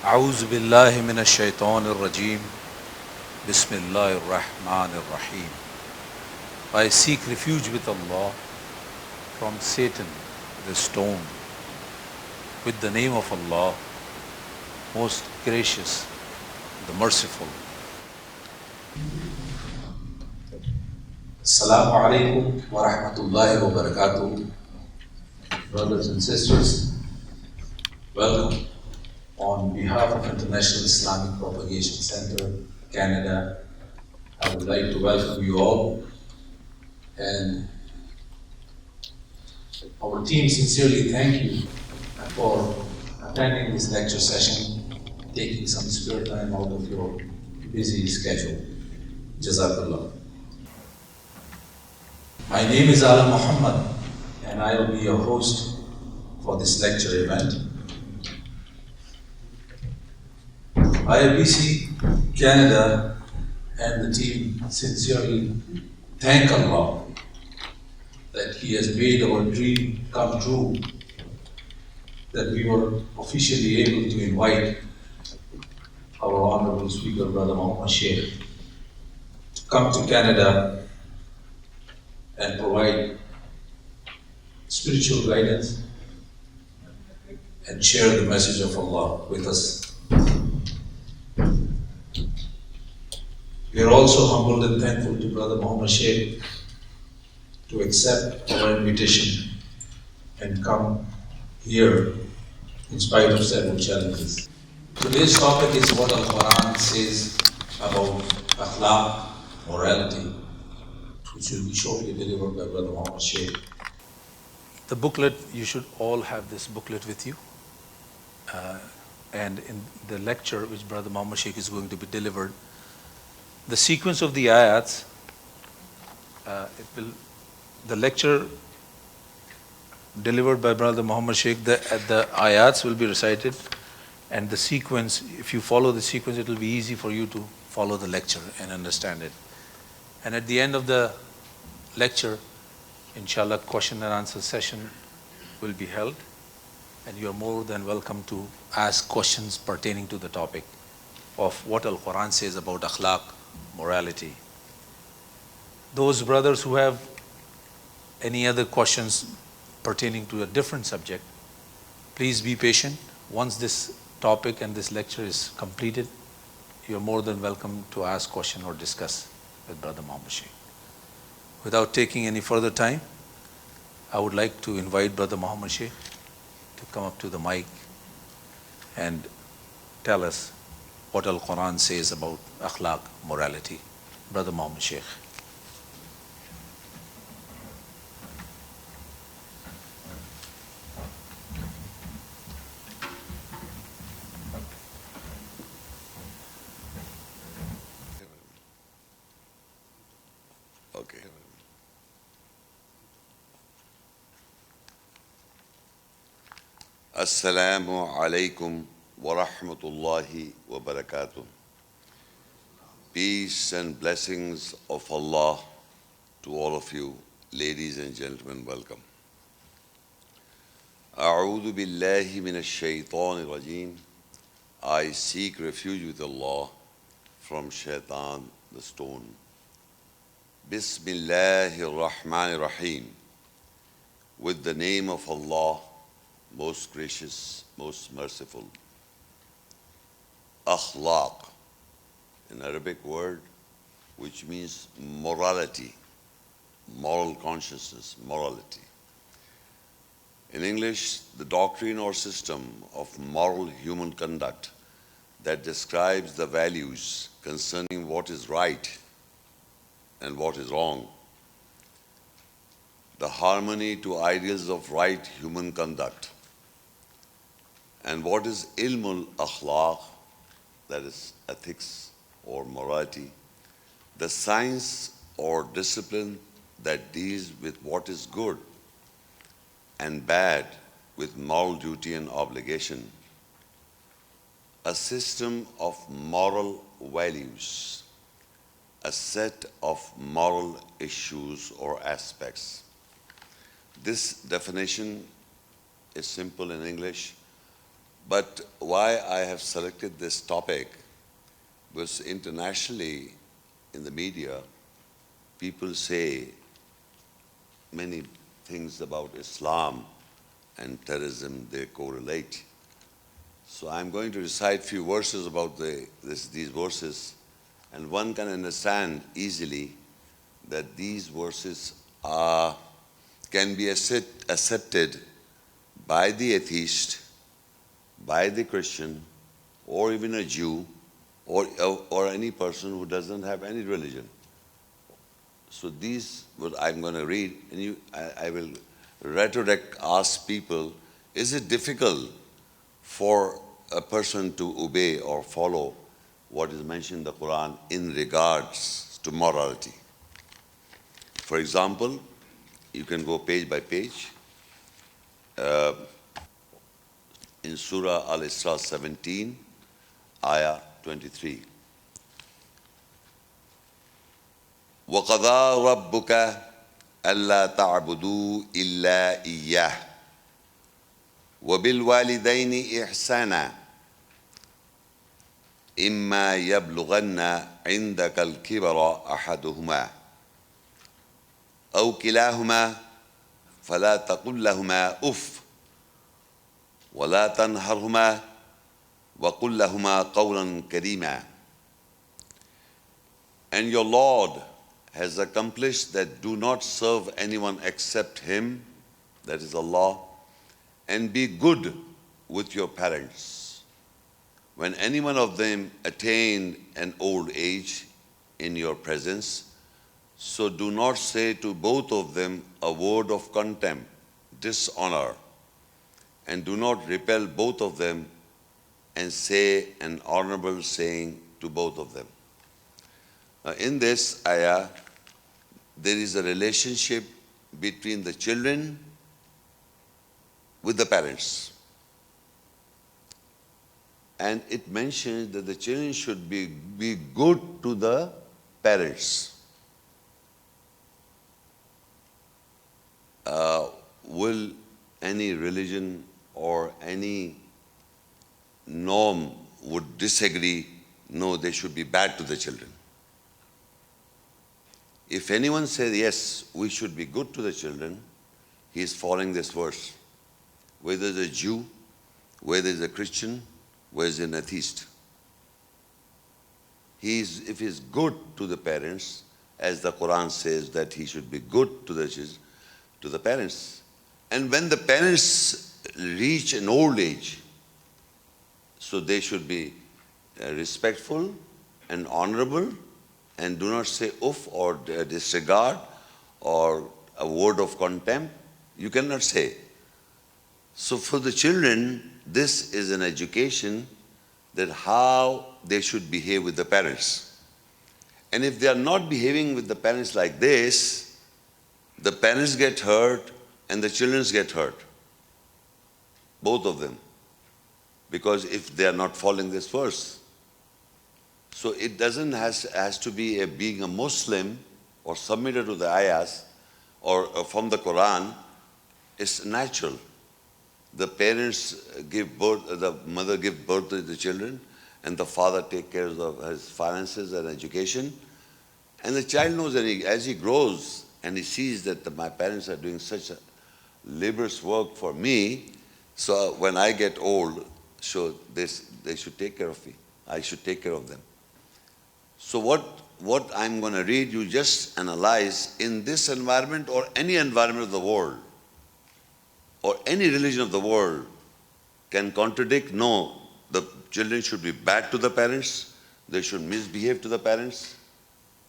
أعوذ بالله من الشيطان الرجيم بسم الله الرحمن الرحيم. I seek refuge with Allah from Satan, the stone, with the name of Allah, most gracious, the merciful. Assalamu alaikum wa rahmatullahi wa barakatuh. Brothers and sisters, welcome. On behalf of International Islamic Propagation Center, Canada, I would like to welcome you all. And our team sincerely thank you for attending this lecture session, taking some spare time out of your busy schedule. Jazakallah. My name is Ala Muhammad, and I will be your host for this lecture event. IFBC Canada and the team sincerely thank Allah that He has made our dream come true, that we were officially able to invite our Honorable Speaker, Brother Muhammad Shaikh, to come to Canada and provide spiritual guidance and share the message of Allah with us. We are also humbled and thankful to Brother Muhammad Shaikh to accept our invitation and come here in spite of several challenges. Today's topic is what Al-Quran says about Akhlaq, morality, which will be shortly delivered by Brother Muhammad Shaikh. The booklet, you should all have this booklet with you. And in the lecture which Brother Muhammad Shaikh is going to be delivered, the sequence of the ayats, the lecture delivered by Brother Muhammad Shaikh, the ayats will be recited, and the sequence, if you follow the sequence, it will be easy for you to follow the lecture and understand it. And at the end of the lecture, inshallah, question and answer session will be held, and you are more than welcome to ask questions pertaining to the topic of what Al-Quran says about Akhlaq, morality. Those brothers who have any other questions pertaining to a different subject, please be patient. Once this topic and this lecture is completed, you're more than welcome to ask question or discuss with Brother Muhammad Shaikh. Without taking any further time, I would like to invite Brother Muhammad Shaikh to come up to the mic and tell us what Al-Quran says about Akhlaq, morality. Brother Muhammad Shaikh. Okay. Assalamu alaikum wa rahmatullahi wa barakatuh. Peace and blessings of Allah to all of you, ladies and gentlemen, welcome. A'udhu billahi minash shaitanir rajim. I seek refuge with Allah from shaitan, the stone. Bismillahir Rahmanir Rahim. With the name of Allah, most gracious, most merciful. Akhlaq, an Arabic word which means morality, moral consciousness, morality. In English, the doctrine or system of moral human conduct that describes the values concerning what is right and what is wrong, the harmony to ideals of right human conduct, and what is ilmul akhlaq, that is ethics or morality, the science or discipline that deals with what is good and bad with moral duty and obligation, a system of moral values, a set of moral issues or aspects. This definition is simple in English, But why I have selected this topic was internationally in the media, people say many things about Islam and terrorism, they correlate. So I'm going to recite few verses about these verses, and one can understand easily that these verses can be accepted by the atheist, by the Christian, or even a Jew, or any person who doesn't have any religion. So these, what I'm going to read, and I will redirect, ask people, is it difficult for a person to obey or follow what is mentioned in the Quran in regards to morality? For example, you can go page by page. In Surah Al-Isra 17, Ayah 23. وَقَضَى رَبُّكَ أَلَّا تَعْبُدُوا إِلَّا إِيَّاهُ وَبِالْوَالِدَيْنِ إِحْسَانًا إِمَّا يَبْلُغَنَّ عِندَكَ الْكِبَرَ أَحَدُهُمَا أَوْ كِلَاهُمَا فَلَا تَقُل لَّهُمَا أُفٍّ وَلَا تَنْهَرْهُمَا وَقُل لَّهُمَا قَوْلًا كَرِيمًا. And your Lord has accomplished that do not serve anyone except Him, that is Allah, and be good with your parents. When any one of them attain an old age in your presence, so do not say to both of them a word of contempt, dishonor, and do not repel both of them, and say an honorable saying to both of them. Now, in this ayah, there is a relationship between the children with the parents. And it mentions that the children should be good to the parents. Will any religion or any norm would disagree? No, they should be bad to the children. If anyone says, yes, we should be good to the children, he is following this verse. Whether it's a Jew, whether it's a Christian, whether it's an atheist. If he's good to the parents, as the Quran says that he should be good to the parents. And when the parents reach an old age, so they should be respectful and honorable, and do not say oof or disregard or a word of contempt. You cannot say. So for the children, this is an education that how they should behave with the parents. And if they are not behaving with the parents like this, the parents get hurt and the children get hurt. Both of them. Because if they are not following this verse. So it doesn't has to be being a Muslim or submitted to the ayahs or from the Quran. It's natural. The parents give birth, the mother gives birth to the children, and the father takes care of his finances and education. And the child knows that as he grows and he sees that my parents are doing such a laborious work for me, so when I get old, so they should take care of me. I should take care of them. So what I'm going to read, you just analyze in this environment or any environment of the world or any religion of the world can contradict. No, the children should be bad to the parents. They should misbehave to the parents.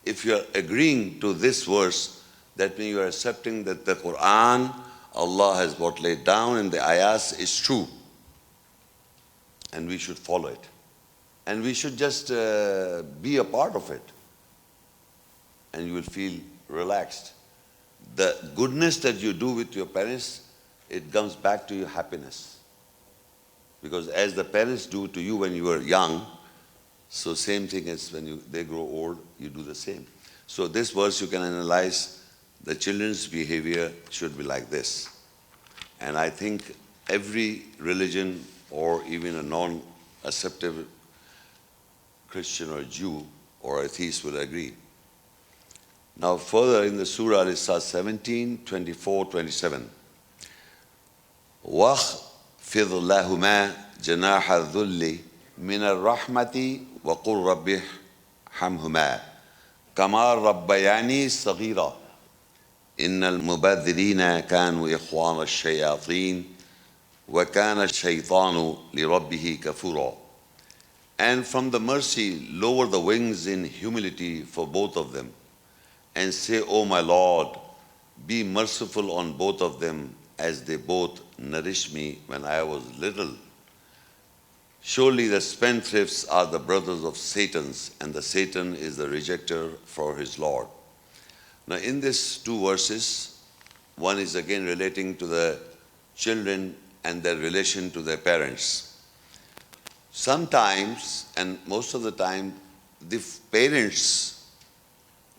If you are agreeing to this verse, that means you are accepting that the Quran, Allah has what laid down in the ayahs is true. And we should follow it. And we should just be a part of it. And you will feel relaxed. The goodness that you do with your parents, it comes back to your happiness. Because as the parents do to you when you were young, so same thing as when they grow old, you do the same. So this verse you can analyze, the children's behavior should be like this. And I think every religion or even a non-acceptive Christian or Jew or atheist would agree. Now further in the Surah it starts 17, 24, 27. وَاخْفِضْ لَهُمَا جَنَاحَ الذُّلِّ مِنَ الرَّحْمَةِ وَقُلْ رَبِّ ارْحَمْهُمَا كَمَا رَبَّيَانِي صَغِيرًا إِنَّ الْمُبَذِّرِينَ كَانُوا إِخْوَانَ الشَّيَاطِينِ وَكَانَ الشَّيْطَانُ لِرَبِّهِ كَفُورًا. And from the mercy, lower the wings in humility for both of them, and say, O my Lord, be merciful on both of them, as they both nourished me when I was little. Surely the spendthrifts are the brothers of Satan's, and the Satan is the rejecter for his Lord. Now in these two verses, one is again relating to the children and their relation to their parents. Sometimes, and most of the time, the parents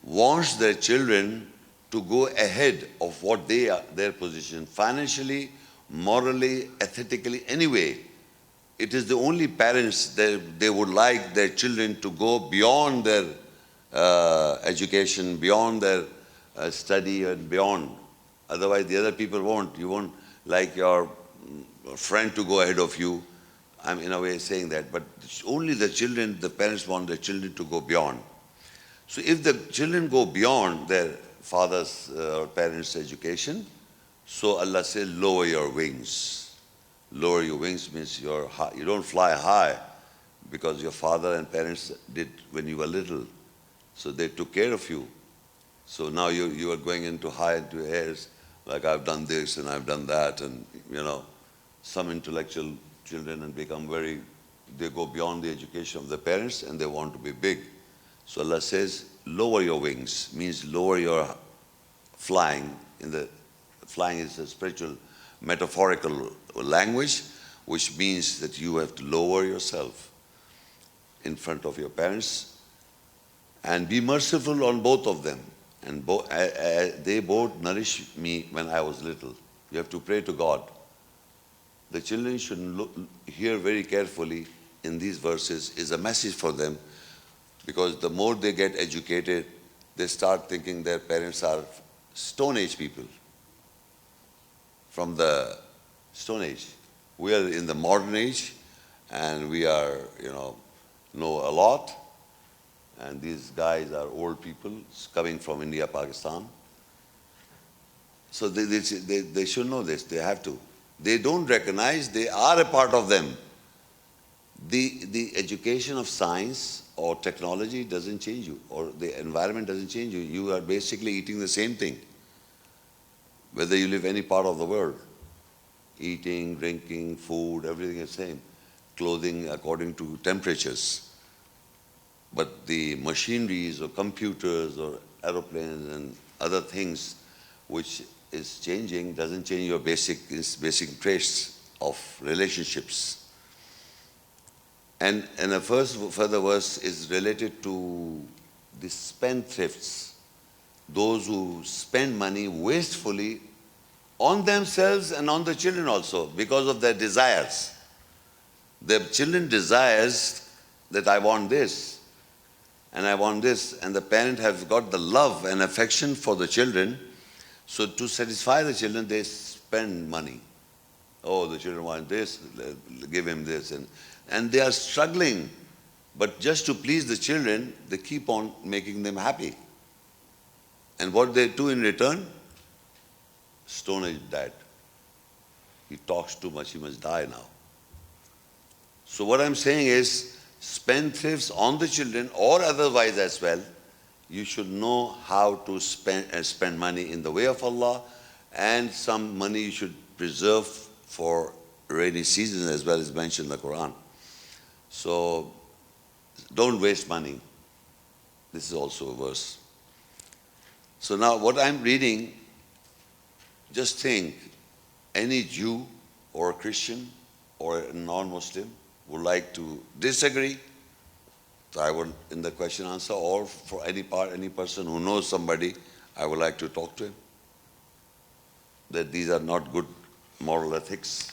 want their children to go ahead of what they are, their position, financially, morally, ethically, anyway. It is the only parents that they would like their children to go beyond their education, beyond their study and beyond. Otherwise the other people won't. You won't like your friend to go ahead of you. I'm in a way saying that, but only the children, the parents want their children to go beyond. So if the children go beyond their father's or parents' education, so Allah says, lower your wings. Lower your wings means you don't fly high, because your father and parents did when you were little. So they took care of you. So now you are going into high into airs, like I've done this and I've done that, and some intellectual children and they go beyond the education of the parents and they want to be big. So Allah says, lower your wings, means lower your flying. Flying is a spiritual, metaphorical language, which means that you have to lower yourself in front of your parents and be merciful on both of them. And they both nourished me when I was little. You have to pray to God. The children should hear very carefully in these verses is a message for them, because the more they get educated, they start thinking their parents are Stone Age people, from the Stone Age. We are in the modern age, and we are, know a lot, and these guys are old people coming from India, Pakistan. So they should know this, they have to. They don't recognize they are a part of them. The education of science or technology doesn't change you, or the environment doesn't change you. You are basically eating the same thing, whether you live any part of the world. Eating, drinking, food, everything is the same. Clothing according to temperatures. But the machineries or computers or aeroplanes and other things which is changing doesn't change your basic traits of relationships. And a further verse is related to the spendthrifts, those who spend money wastefully on themselves and on the children also, because of their desires. The children desires that I want this and I want this, and the parent has got the love and affection for the children. So to satisfy the children, they spend money. Oh, the children want this, give him this. And they are struggling. But just to please the children, they keep on making them happy. And what they do in return? Stone Age dad. He talks too much, he must die now. So what I'm saying is, spendthrifts on the children or otherwise as well, you should know how to spend money in the way of Allah, and some money you should preserve for rainy season as well, as mentioned in the Quran. So don't waste money. This is also a verse. So now what I'm reading, just think, any Jew or a Christian or a non-Muslim would like to disagree, so I would, in the question answer, or for any person who knows somebody, I would like to talk to him, that these are not good moral ethics.